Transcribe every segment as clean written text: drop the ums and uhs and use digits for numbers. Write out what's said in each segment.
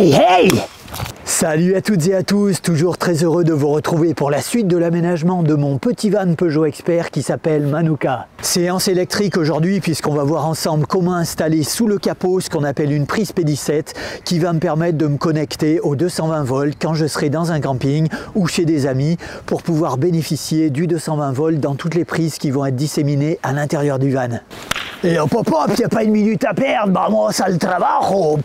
Hey hey! Salut à toutes et à tous, toujours très heureux de vous retrouver pour la suite de l'aménagement de mon petit van Peugeot Expert qui s'appelle Manuka. Séance électrique aujourd'hui puisqu'on va voir ensemble comment installer sous le capot ce qu'on appelle une prise P17 qui va me permettre de me connecter aux 220 volts quand je serai dans un camping ou chez des amis pour pouvoir bénéficier du 220 volts dans toutes les prises qui vont être disséminées à l'intérieur du van. Et hop hop hop, y a pas une minute à perdre, vamos al trabajo!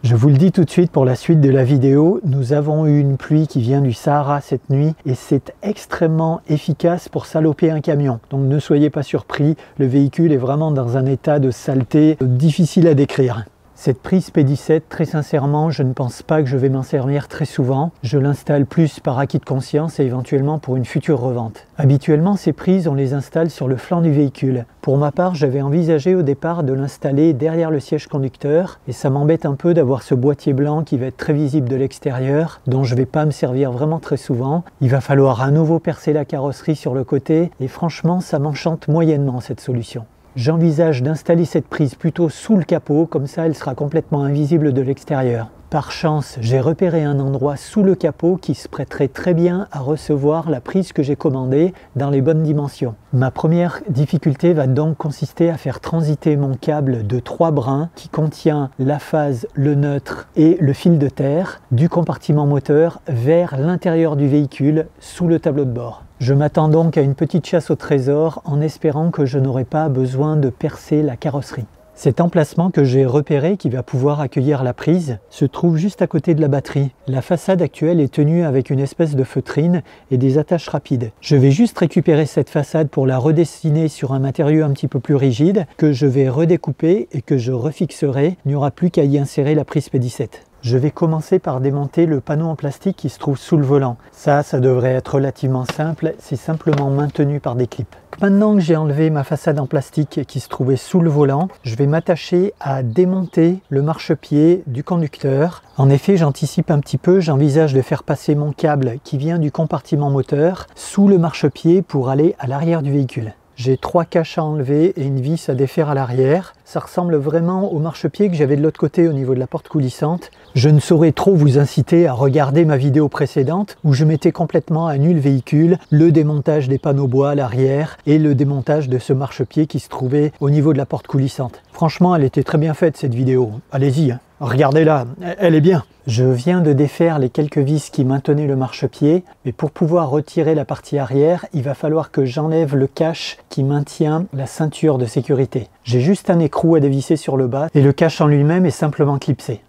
Je vous le dis tout de suite pour la suite de la vidéo, nous avons eu une pluie qui vient du Sahara cette nuit et c'est extrêmement efficace pour saloper un camion. Donc ne soyez pas surpris, le véhicule est vraiment dans un état de saleté difficile à décrire. Cette prise P17, très sincèrement, je ne pense pas que je vais m'en servir très souvent. Je l'installe plus par acquis de conscience et éventuellement pour une future revente. Habituellement, ces prises, on les installe sur le flanc du véhicule. Pour ma part, j'avais envisagé au départ de l'installer derrière le siège conducteur et ça m'embête un peu d'avoir ce boîtier blanc qui va être très visible de l'extérieur, dont je ne vais pas me servir vraiment très souvent. Il va falloir à nouveau percer la carrosserie sur le côté et franchement, ça m'enchante moyennement cette solution. J'envisage d'installer cette prise plutôt sous le capot, comme ça elle sera complètement invisible de l'extérieur. Par chance, j'ai repéré un endroit sous le capot qui se prêterait très bien à recevoir la prise que j'ai commandée dans les bonnes dimensions. Ma première difficulté va donc consister à faire transiter mon câble de 3 brins qui contient la phase, le neutre et le fil de terre du compartiment moteur vers l'intérieur du véhicule sous le tableau de bord. Je m'attends donc à une petite chasse au trésor en espérant que je n'aurai pas besoin de percer la carrosserie. Cet emplacement que j'ai repéré qui va pouvoir accueillir la prise se trouve juste à côté de la batterie. La façade actuelle est tenue avec une espèce de feutrine et des attaches rapides. Je vais juste récupérer cette façade pour la redessiner sur un matériau un petit peu plus rigide que je vais redécouper et que je refixerai. Il n'y aura plus qu'à y insérer la prise P17. Je vais commencer par démonter le panneau en plastique qui se trouve sous le volant. Ça devrait être relativement simple, c'est simplement maintenu par des clips. Maintenant que j'ai enlevé ma façade en plastique qui se trouvait sous le volant, je vais m'attacher à démonter le marchepied du conducteur. En effet, j'anticipe un petit peu, j'envisage de faire passer mon câble qui vient du compartiment moteur sous le marchepied pour aller à l'arrière du véhicule. J'ai 3 caches à enlever et une vis à défaire à l'arrière. Ça ressemble vraiment au marchepied que j'avais de l'autre côté au niveau de la porte coulissante. Je ne saurais trop vous inciter à regarder ma vidéo précédente où je mettais complètement à nu le véhicule, le démontage des panneaux bois à l'arrière et le démontage de ce marchepied qui se trouvait au niveau de la porte coulissante. Franchement, elle était très bien faite cette vidéo. Allez-y, hein. Regardez-la, elle est bien. Je viens de défaire les quelques vis qui maintenaient le marchepied, mais pour pouvoir retirer la partie arrière, il va falloir que j'enlève le cache qui maintient la ceinture de sécurité. J'ai juste un écrou à dévisser sur le bas et le cache en lui-même est simplement clipsé.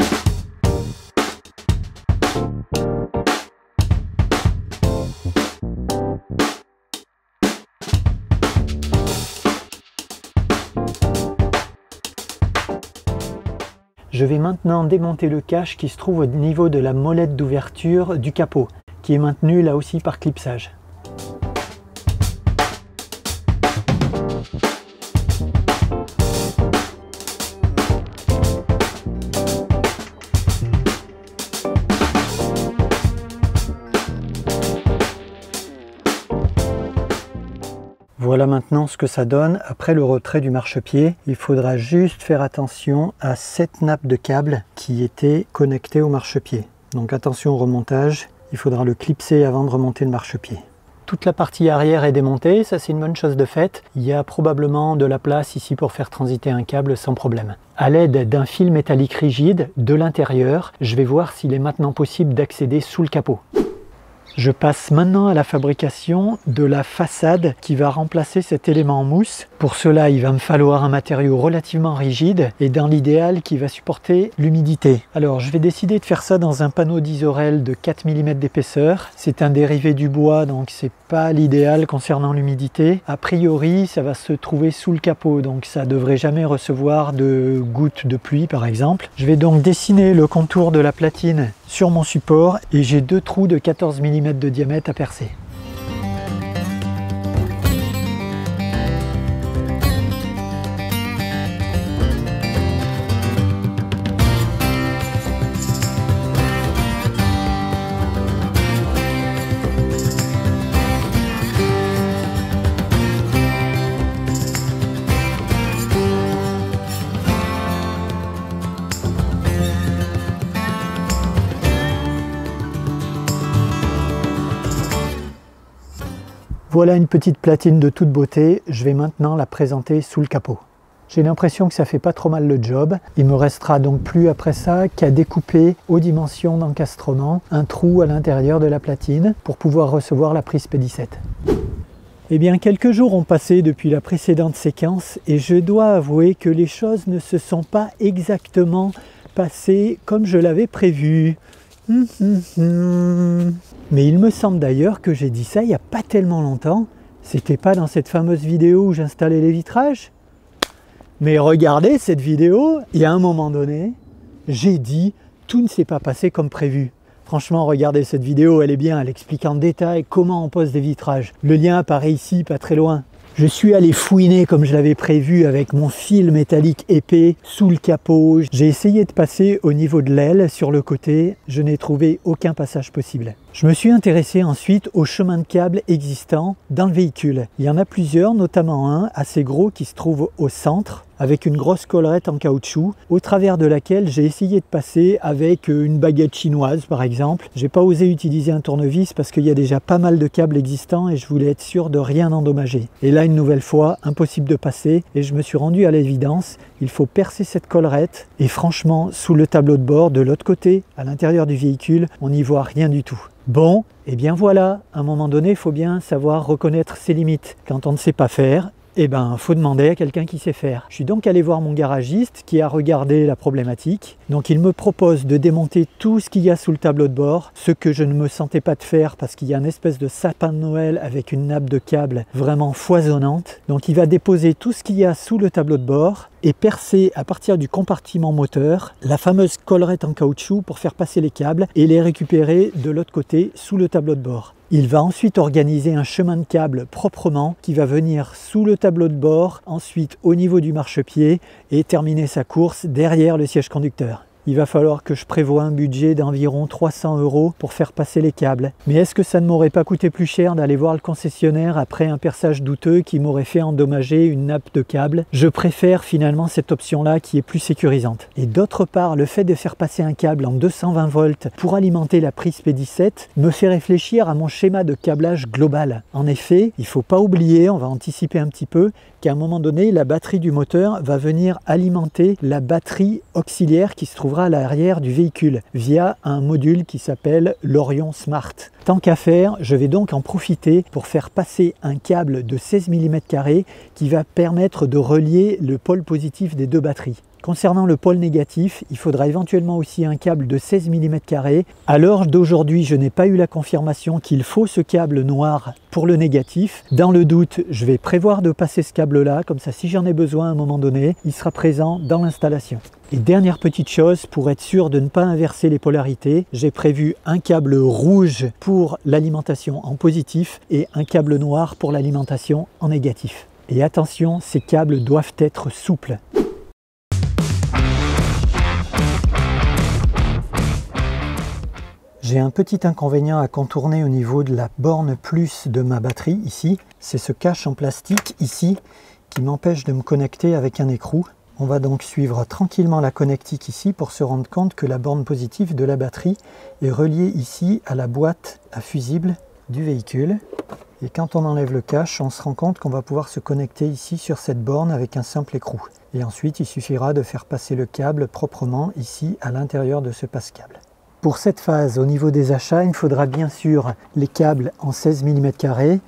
Je vais maintenant démonter le cache qui se trouve au niveau de la molette d'ouverture du capot, qui est maintenu là aussi par clipsage. Voilà maintenant ce que ça donne après le retrait du marchepied. Il faudra juste faire attention à cette nappe de câble qui était connectée au marchepied. Donc attention au remontage, il faudra le clipser avant de remonter le marchepied. Toute la partie arrière est démontée, ça c'est une bonne chose de faite. Il y a probablement de la place ici pour faire transiter un câble sans problème. À l'aide d'un fil métallique rigide de l'intérieur, je vais voir s'il est maintenant possible d'accéder sous le capot. Je passe maintenant à la fabrication de la façade qui va remplacer cet élément en mousse. Pour cela, il va me falloir un matériau relativement rigide et dans l'idéal qui va supporter l'humidité. Alors, je vais décider de faire ça dans un panneau d'Isorel de 4 mm d'épaisseur. C'est un dérivé du bois, donc c'est pas l'idéal concernant l'humidité. A priori, ça va se trouver sous le capot, donc ça devrait jamais recevoir de gouttes de pluie, par exemple. Je vais donc dessiner le contour de la platine sur mon support et j'ai 2 trous de 14 mm de diamètre à percer. Voilà une petite platine de toute beauté, je vais maintenant la présenter sous le capot. J'ai l'impression que ça fait pas trop mal le job. Il me restera donc plus après ça qu'à découper aux dimensions d'encastrement un trou à l'intérieur de la platine pour pouvoir recevoir la prise P17. Eh bien, quelques jours ont passé depuis la précédente séquence et je dois avouer que les choses ne se sont pas exactement passées comme je l'avais prévu. Mais il me semble d'ailleurs que j'ai dit ça il n'y a pas tellement longtemps. C'était pas dans cette fameuse vidéo où j'installais les vitrages? Mais regardez cette vidéo, et à un moment donné, j'ai dit tout ne s'est pas passé comme prévu. Franchement, regardez cette vidéo, elle est bien, elle explique en détail comment on pose des vitrages. Le lien apparaît ici, pas très loin. Je suis allé fouiner comme je l'avais prévu avec mon fil métallique épais sous le capot. J'ai essayé de passer au niveau de l'aile sur le côté, je n'ai trouvé aucun passage possible. Je me suis intéressé ensuite aux chemins de câbles existants dans le véhicule. Il y en a plusieurs, notamment un assez gros qui se trouve au centre, avec une grosse collerette en caoutchouc, au travers de laquelle j'ai essayé de passer avec une baguette chinoise par exemple. J'ai pas osé utiliser un tournevis parce qu'il y a déjà pas mal de câbles existants et je voulais être sûr de rien endommager. Et là, une nouvelle fois, impossible de passer et je me suis rendu à l'évidence, il faut percer cette collerette et franchement, sous le tableau de bord, de l'autre côté, à l'intérieur du véhicule, on n'y voit rien du tout. Bon, et bien voilà, à un moment donné, il faut bien savoir reconnaître ses limites. Quand on ne sait pas faire, eh ben, faut demander à quelqu'un qui sait faire. Je suis donc allé voir mon garagiste qui a regardé la problématique. Donc il me propose de démonter tout ce qu'il y a sous le tableau de bord, ce que je ne me sentais pas de faire parce qu'il y a une espèce de sapin de Noël avec une nappe de câble vraiment foisonnante. Donc il va déposer tout ce qu'il y a sous le tableau de bord et percer à partir du compartiment moteur la fameuse collerette en caoutchouc pour faire passer les câbles et les récupérer de l'autre côté sous le tableau de bord. Il va ensuite organiser un chemin de câble proprement qui va venir sous le tableau de bord, ensuite au niveau du marchepied et terminer sa course derrière le siège conducteur. Il va falloir que je prévoie un budget d'environ 300 € pour faire passer les câbles. Mais est-ce que ça ne m'aurait pas coûté plus cher d'aller voir le concessionnaire après un perçage douteux qui m'aurait fait endommager une nappe de câble? Je préfère finalement cette option-là qui est plus sécurisante. Et d'autre part, le fait de faire passer un câble en 220 volts pour alimenter la prise P17 me fait réfléchir à mon schéma de câblage global. En effet, il ne faut pas oublier, on va anticiper un petit peu, qu'à un moment donné, la batterie du moteur va venir alimenter la batterie auxiliaire qui se trouvera à l'arrière du véhicule via un module qui s'appelle l'Orion Smart. Tant qu'à faire, je vais donc en profiter pour faire passer un câble de 16 mm qui va permettre de relier le pôle positif des deux batteries. Concernant le pôle négatif, il faudra éventuellement aussi un câble de 16 mm. À l'heure d'aujourd'hui, je n'ai pas eu la confirmation qu'il faut ce câble noir pour le négatif. Dans le doute, je vais prévoir de passer ce câble-là, comme ça si j'en ai besoin à un moment donné, il sera présent dans l'installation. Et dernière petite chose, pour être sûr de ne pas inverser les polarités, j'ai prévu un câble rouge pour l'alimentation en positif et un câble noir pour l'alimentation en négatif. Et attention, ces câbles doivent être souples. J'ai un petit inconvénient à contourner au niveau de la borne plus de ma batterie ici. C'est ce cache en plastique ici qui m'empêche de me connecter avec un écrou. On va donc suivre tranquillement la connectique ici pour se rendre compte que la borne positive de la batterie est reliée ici à la boîte à fusible du véhicule. Et quand on enlève le cache, on se rend compte qu'on va pouvoir se connecter ici sur cette borne avec un simple écrou. Et ensuite, il suffira de faire passer le câble proprement ici à l'intérieur de ce passe-câble. Pour cette phase, au niveau des achats, il me faudra bien sûr les câbles en 16 mm,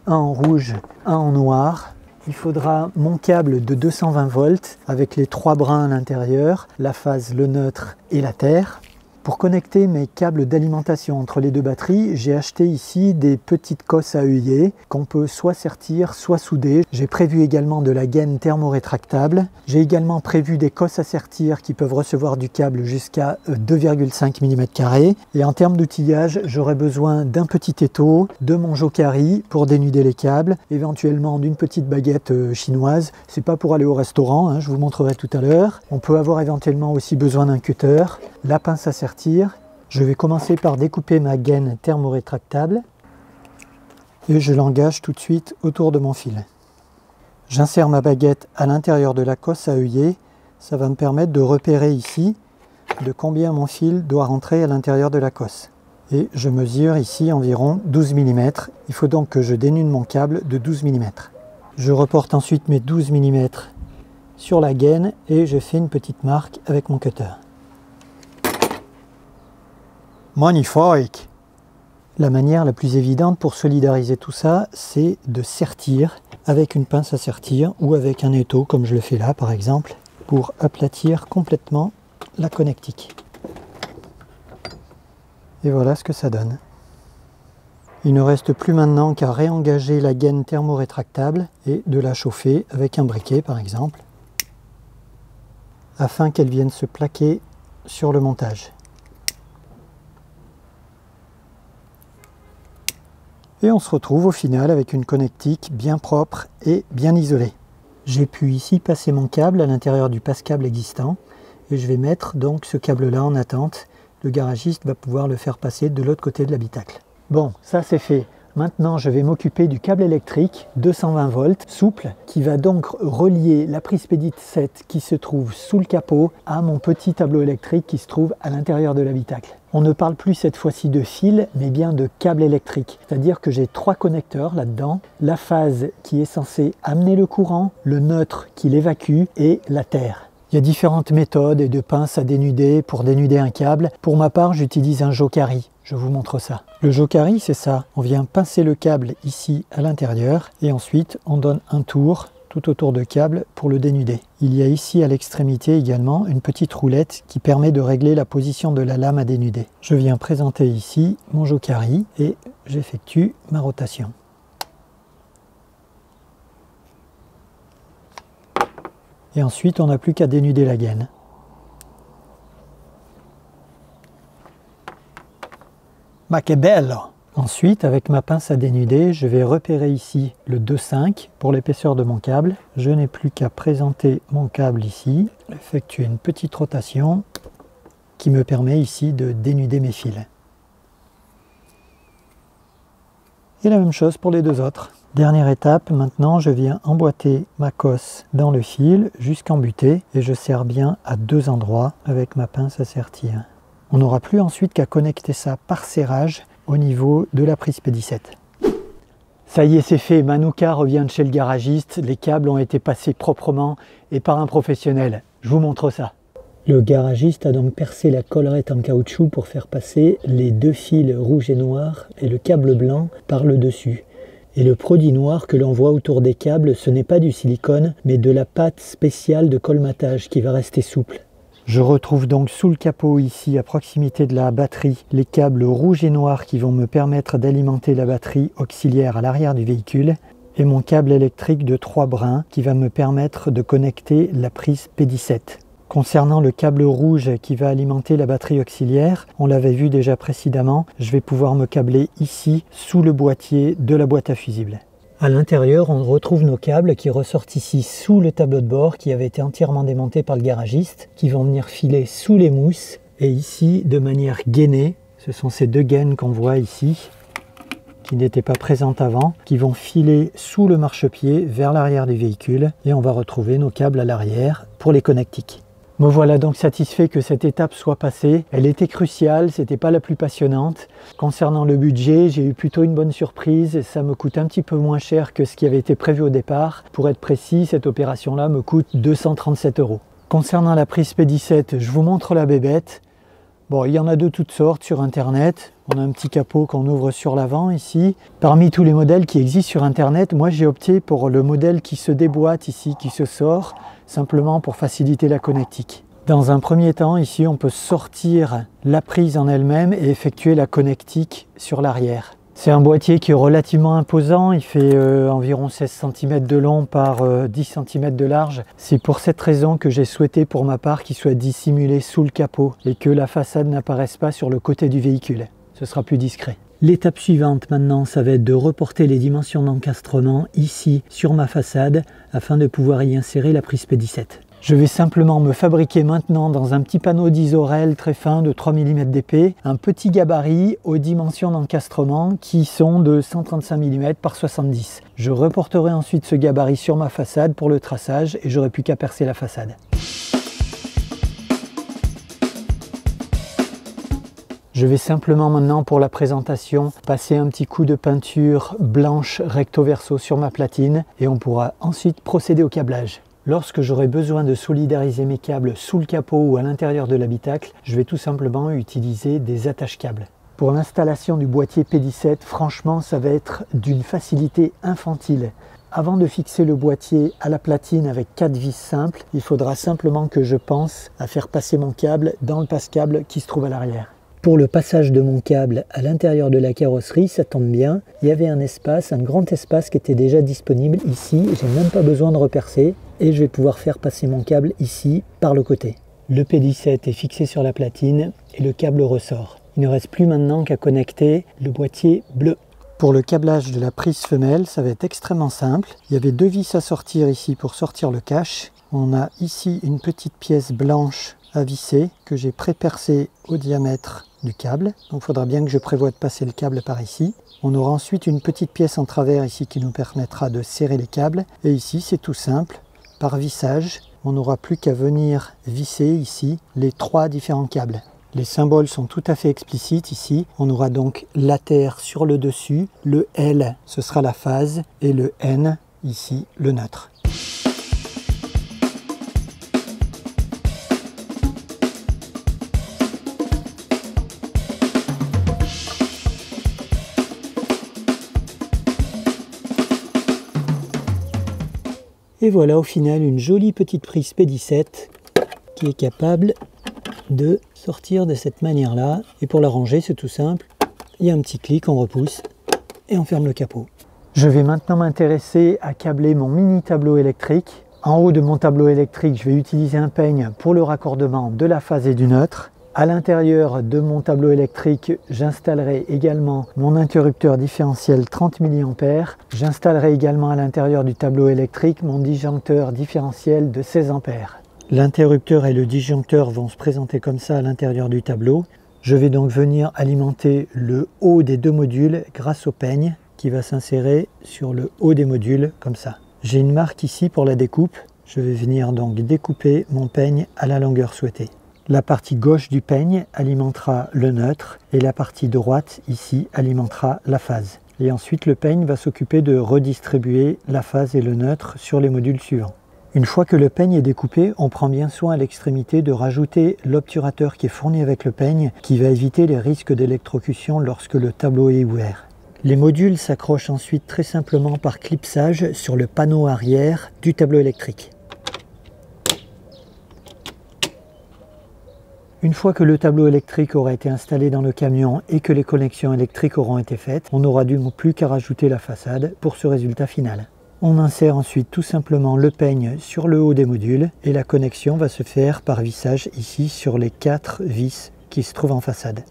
un en rouge, un en noir. Il faudra mon câble de 220 volts avec les 3 brins à l'intérieur, la phase, le neutre et la terre. Pour connecter mes câbles d'alimentation entre les deux batteries, j'ai acheté ici des petites cosses à œillet qu'on peut soit sertir, soit souder. J'ai prévu également de la gaine thermorétractable. J'ai également prévu des cosses à sertir qui peuvent recevoir du câble jusqu'à 2,5 mm. Et en termes d'outillage, j'aurai besoin d'un petit étau, de mon jokari pour dénuder les câbles, éventuellement d'une petite baguette chinoise. C'est pas pour aller au restaurant, hein, je vous montrerai tout à l'heure. On peut avoir éventuellement aussi besoin d'un cutter, la pince à sertir. Je vais commencer par découper ma gaine thermorétractable et je l'engage tout de suite autour de mon fil. J'insère ma baguette à l'intérieur de la cosse à œillet. Ça va me permettre de repérer ici de combien mon fil doit rentrer à l'intérieur de la cosse. et je mesure ici environ 12 mm. Il faut donc que je dénude mon câble de 12 mm. Je reporte ensuite mes 12 mm sur la gaine et je fais une petite marque avec mon cutter. Magnifique! La manière la plus évidente pour solidariser tout ça, c'est de sertir avec une pince à sertir ou avec un étau, comme je le fais là par exemple, pour aplatir complètement la connectique. Et voilà ce que ça donne. Il ne reste plus maintenant qu'à réengager la gaine thermorétractable et de la chauffer avec un briquet par exemple, afin qu'elle vienne se plaquer sur le montage. Et on se retrouve au final avec une connectique bien propre et bien isolée. J'ai pu ici passer mon câble à l'intérieur du passe-câble existant et je vais mettre donc ce câble là en attente. Le garagiste va pouvoir le faire passer de l'autre côté de l'habitacle. Bon, ça c'est fait. Maintenant, je vais m'occuper du câble électrique 220 volts souple qui va donc relier la prise Pedit 7 qui se trouve sous le capot à mon petit tableau électrique qui se trouve à l'intérieur de l'habitacle. On ne parle plus cette fois-ci de fil, mais bien de câble électrique. C'est-à-dire que j'ai 3 connecteurs là-dedans. La phase qui est censée amener le courant, le neutre qui l'évacue et la terre. Il y a différentes méthodes et de pinces à dénuder pour dénuder un câble. Pour ma part, j'utilise un jokari. Je vous montre ça. Le jokari, c'est ça. On vient pincer le câble ici à l'intérieur et ensuite on donne un tour tout autour de câble pour le dénuder. Il y a ici à l'extrémité également une petite roulette qui permet de régler la position de la lame à dénuder. Je viens présenter ici mon jokari et j'effectue ma rotation. Et ensuite, on n'a plus qu'à dénuder la gaine. Ma che bello! Ensuite, avec ma pince à dénuder, je vais repérer ici le 2,5 pour l'épaisseur de mon câble. Je n'ai plus qu'à présenter mon câble ici, effectuer une petite rotation qui me permet ici de dénuder mes fils. Et la même chose pour les deux autres. Dernière étape, maintenant je viens emboîter ma cosse dans le fil jusqu'en butée et je serre bien à 2 endroits avec ma pince à sertir. On n'aura plus ensuite qu'à connecter ça par serrage au niveau de la prise P17. Ça y est, c'est fait, Manouka revient de chez le garagiste, les câbles ont été passés proprement et par un professionnel. Je vous montre ça. Le garagiste a donc percé la collerette en caoutchouc pour faire passer les 2 fils rouge et noir et le câble blanc par le dessus. Et le produit noir que l'on voit autour des câbles, ce n'est pas du silicone, mais de la pâte spéciale de colmatage qui va rester souple. Je retrouve donc sous le capot ici, à proximité de la batterie, les câbles rouge et noir qui vont me permettre d'alimenter la batterie auxiliaire à l'arrière du véhicule et mon câble électrique de 3 brins qui va me permettre de connecter la prise P17. Concernant le câble rouge qui va alimenter la batterie auxiliaire, on l'avait vu déjà précédemment, je vais pouvoir me câbler ici sous le boîtier de la boîte à fusibles. À l'intérieur, on retrouve nos câbles qui ressortent ici sous le tableau de bord qui avait été entièrement démonté par le garagiste, qui vont venir filer sous les mousses et ici de manière gainée. Ce sont ces 2 gaines qu'on voit ici, qui n'étaient pas présentes avant, qui vont filer sous le marchepied vers l'arrière du véhicule et on va retrouver nos câbles à l'arrière pour les connectiques. Me voilà donc satisfait que cette étape soit passée. Elle était cruciale, c'était pas la plus passionnante. Concernant le budget, j'ai eu plutôt une bonne surprise. Ça me coûte un petit peu moins cher que ce qui avait été prévu au départ. Pour être précis, cette opération-là me coûte 237 €. Concernant la prise P17, je vous montre la bébête. Bon, il y en a de toutes sortes sur internet. On a un petit capot qu'on ouvre sur l'avant ici. Parmi tous les modèles qui existent sur internet, moi j'ai opté pour le modèle qui se déboîte ici, qui se sort, simplement pour faciliter la connectique. Dans un premier temps, ici on peut sortir la prise en elle-même et effectuer la connectique sur l'arrière. C'est un boîtier qui est relativement imposant, il fait environ 16 cm de long par 10 cm de large. C'est pour cette raison que j'ai souhaité pour ma part qu'il soit dissimulé sous le capot et que la façade n'apparaisse pas sur le côté du véhicule. Ce sera plus discret. L'étape suivante maintenant, ça va être de reporter les dimensions d'encastrement ici sur ma façade afin de pouvoir y insérer la prise P17. Je vais simplement me fabriquer maintenant dans un petit panneau d'Isorel très fin de 3 mm d'épais, un petit gabarit aux dimensions d'encastrement qui sont de 135 mm par 70. Je reporterai ensuite ce gabarit sur ma façade pour le traçage et j'aurai plus qu'à percer la façade. Je vais simplement maintenant pour la présentation passer un petit coup de peinture blanche recto verso sur ma platine et on pourra ensuite procéder au câblage. Lorsque j'aurai besoin de solidariser mes câbles sous le capot ou à l'intérieur de l'habitacle, je vais tout simplement utiliser des attache-câbles. Pour l'installation du boîtier P17, franchement ça va être d'une facilité infantile. Avant de fixer le boîtier à la platine avec 4 vis simples, il faudra simplement que je pense à faire passer mon câble dans le passe-câble qui se trouve à l'arrière. Pour le passage de mon câble à l'intérieur de la carrosserie, ça tombe bien, il y avait un espace, un grand espace qui était déjà disponible ici, j'ai même pas besoin de repercer et je vais pouvoir faire passer mon câble ici par le côté. Le P17 est fixé sur la platine et le câble ressort. Il ne reste plus maintenant qu'à connecter le boîtier bleu. Pour le câblage de la prise femelle, ça va être extrêmement simple. Il y avait 2 vis à sortir ici pour sortir le cache. On a ici une petite pièce blanche à visser que j'ai pré-percée au diamètre du câble. Donc il faudra bien que je prévoie de passer le câble par ici. On aura ensuite une petite pièce en travers ici qui nous permettra de serrer les câbles. Et ici c'est tout simple, par vissage, on n'aura plus qu'à venir visser ici les 3 différents câbles. Les symboles sont tout à fait explicites ici. On aura donc la terre sur le dessus, le L ce sera la phase et le N ici le neutre. Et voilà au final une jolie petite prise P17 qui est capable de sortir de cette manière là, et pour la ranger c'est tout simple, il y a un petit clic, on repousse et on ferme le capot. Je vais maintenant m'intéresser à câbler mon mini tableau électrique. En haut de mon tableau électrique, je vais utiliser un peigne pour le raccordement de la phase et du neutre. À l'intérieur de mon tableau électrique, j'installerai également mon interrupteur différentiel 30 mA. J'installerai également à l'intérieur du tableau électrique mon disjoncteur différentiel de 16 A. L'interrupteur et le disjoncteur vont se présenter comme ça à l'intérieur du tableau. Je vais donc venir alimenter le haut des 2 modules grâce au peigne qui va s'insérer sur le haut des modules comme ça. J'ai une marque ici pour la découpe. Je vais venir donc découper mon peigne à la longueur souhaitée. La partie gauche du peigne alimentera le neutre et la partie droite ici alimentera la phase. Et ensuite le peigne va s'occuper de redistribuer la phase et le neutre sur les modules suivants. Une fois que le peigne est découpé, on prend bien soin à l'extrémité de rajouter l'obturateur qui est fourni avec le peigne, qui va éviter les risques d'électrocution lorsque le tableau est ouvert. Les modules s'accrochent ensuite très simplement par clipsage sur le panneau arrière du tableau électrique. Une fois que le tableau électrique aura été installé dans le camion et que les connexions électriques auront été faites, on n'aura plus qu'à rajouter la façade pour ce résultat final. On insère ensuite tout simplement le peigne sur le haut des modules et la connexion va se faire par vissage ici sur les 4 vis qui se trouvent en façade.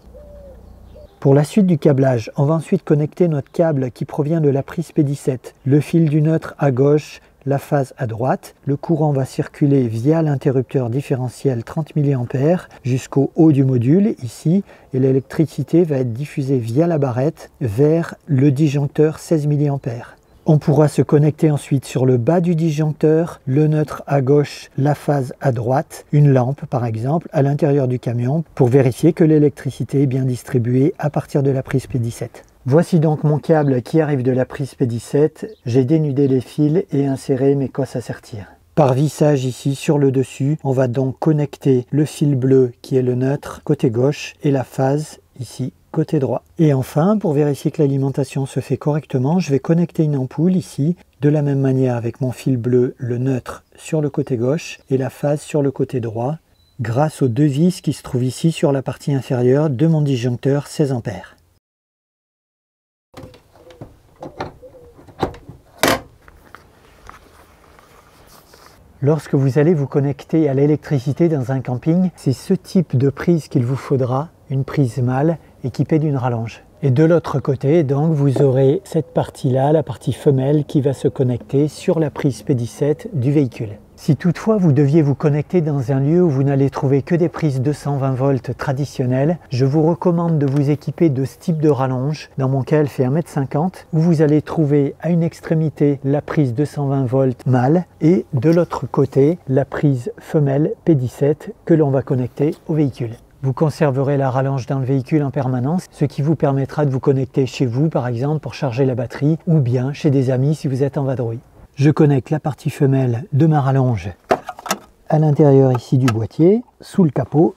Pour la suite du câblage, on va ensuite connecter notre câble qui provient de la prise P17, le fil du neutre à gauche, la phase à droite. Le courant va circuler via l'interrupteur différentiel 30 mA jusqu'au haut du module ici et l'électricité va être diffusée via la barrette vers le disjoncteur 16 mA. On pourra se connecter ensuite sur le bas du disjoncteur, le neutre à gauche, la phase à droite, une lampe par exemple à l'intérieur du camion pour vérifier que l'électricité est bien distribuée à partir de la prise P17. Voici donc mon câble qui arrive de la prise P17, j'ai dénudé les fils et inséré mes cosses à sertir. Par vissage ici sur le dessus, on va donc connecter le fil bleu qui est le neutre côté gauche et la phase ici côté droit. Et enfin, pour vérifier que l'alimentation se fait correctement, je vais connecter une ampoule ici, de la même manière avec mon fil bleu, le neutre sur le côté gauche et la phase sur le côté droit, grâce aux 2 vis qui se trouvent ici sur la partie inférieure de mon disjoncteur 16 A. Lorsque vous allez vous connecter à l'électricité dans un camping, c'est ce type de prise qu'il vous faudra, une prise mâle équipée d'une rallonge. Et de l'autre côté, donc, vous aurez cette partie-là, la partie femelle, qui va se connecter sur la prise P17 du véhicule. Si toutefois vous deviez vous connecter dans un lieu où vous n'allez trouver que des prises 220 volts traditionnelles, je vous recommande de vous équiper de ce type de rallonge. Dans mon cas, elle fait 1,50 m, où vous allez trouver à une extrémité la prise 220 volts mâle et de l'autre côté la prise femelle P17 que l'on va connecter au véhicule. Vous conserverez la rallonge dans le véhicule en permanence, ce qui vous permettra de vous connecter chez vous par exemple pour charger la batterie ou bien chez des amis si vous êtes en vadrouille. Je connecte la partie femelle de ma rallonge à l'intérieur ici du boîtier, sous le capot.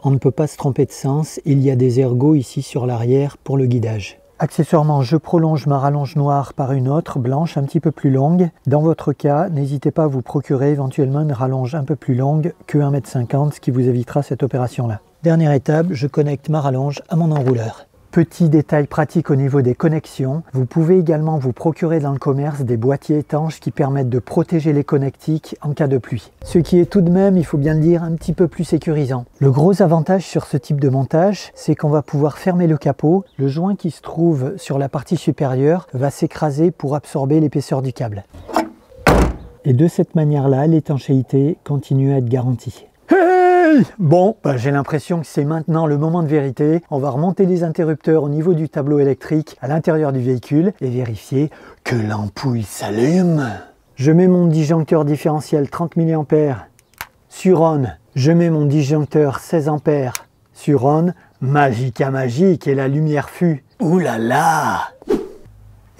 On ne peut pas se tromper de sens, il y a des ergots ici sur l'arrière pour le guidage. Accessoirement, je prolonge ma rallonge noire par une autre, blanche, un petit peu plus longue. Dans votre cas, n'hésitez pas à vous procurer éventuellement une rallonge un peu plus longue que 1,50 m, ce qui vous évitera cette opération-là. Dernière étape, je connecte ma rallonge à mon enrouleur. Petit détail pratique au niveau des connexions, vous pouvez également vous procurer dans le commerce des boîtiers étanches qui permettent de protéger les connectiques en cas de pluie. Ce qui est tout de même, il faut bien le dire, un petit peu plus sécurisant. Le gros avantage sur ce type de montage, c'est qu'on va pouvoir fermer le capot. Le joint qui se trouve sur la partie supérieure va s'écraser pour absorber l'épaisseur du câble. Et de cette manière-là, l'étanchéité continue à être garantie. Bon, j'ai l'impression que c'est maintenant le moment de vérité. On va remonter les interrupteurs au niveau du tableau électrique à l'intérieur du véhicule et vérifier que l'ampoule s'allume. Je mets mon disjoncteur différentiel 30 mA sur on. Je mets mon disjoncteur 16 A sur on. Magique à magique et la lumière fut. Ouh là là!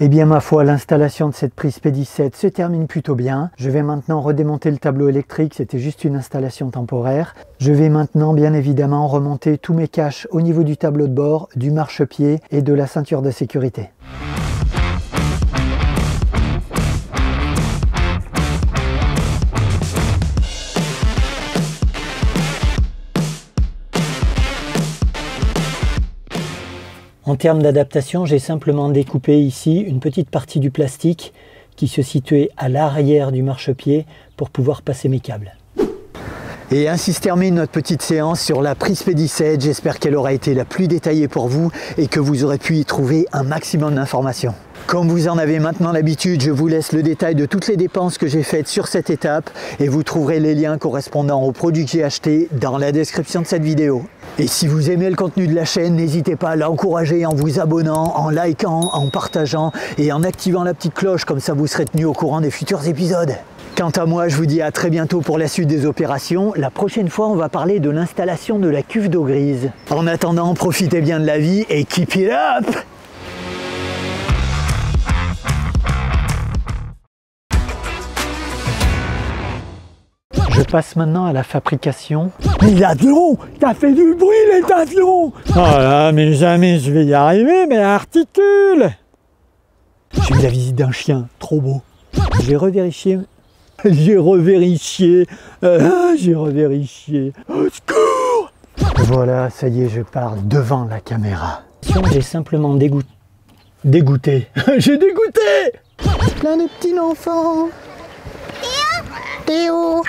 Eh bien ma foi, l'installation de cette prise P17 se termine plutôt bien. Je vais maintenant redémonter le tableau électrique, c'était juste une installation temporaire. Je vais maintenant bien évidemment remonter tous mes caches au niveau du tableau de bord, du marchepied et de la ceinture de sécurité. En termes d'adaptation, j'ai simplement découpé ici une petite partie du plastique qui se situait à l'arrière du marchepied pour pouvoir passer mes câbles. Et ainsi se termine notre petite séance sur la prise P17. J'espère qu'elle aura été la plus détaillée pour vous et que vous aurez pu y trouver un maximum d'informations. Comme vous en avez maintenant l'habitude, je vous laisse le détail de toutes les dépenses que j'ai faites sur cette étape et vous trouverez les liens correspondant aux produits que j'ai achetés dans la description de cette vidéo. Et si vous aimez le contenu de la chaîne, n'hésitez pas à l'encourager en vous abonnant, en likant, en partageant et en activant la petite cloche, comme ça vous serez tenu au courant des futurs épisodes. Quant à moi, je vous dis à très bientôt pour la suite des opérations. La prochaine fois, on va parler de l'installation de la cuve d'eau grise. En attendant, profitez bien de la vie et keep it up! Je passe maintenant à la fabrication. Mais l'avion, t'as fait du bruit les avions! Oh là, mais jamais je vais y arriver, mais articule! J'ai eu la visite d'un chien, trop beau. J'ai revérifié. J'ai revérifié. Au secours! Voilà, ça y est, je parle devant la caméra. J'ai simplement dégoûté. J'ai dégoûté! Plein de petits enfants. Théo!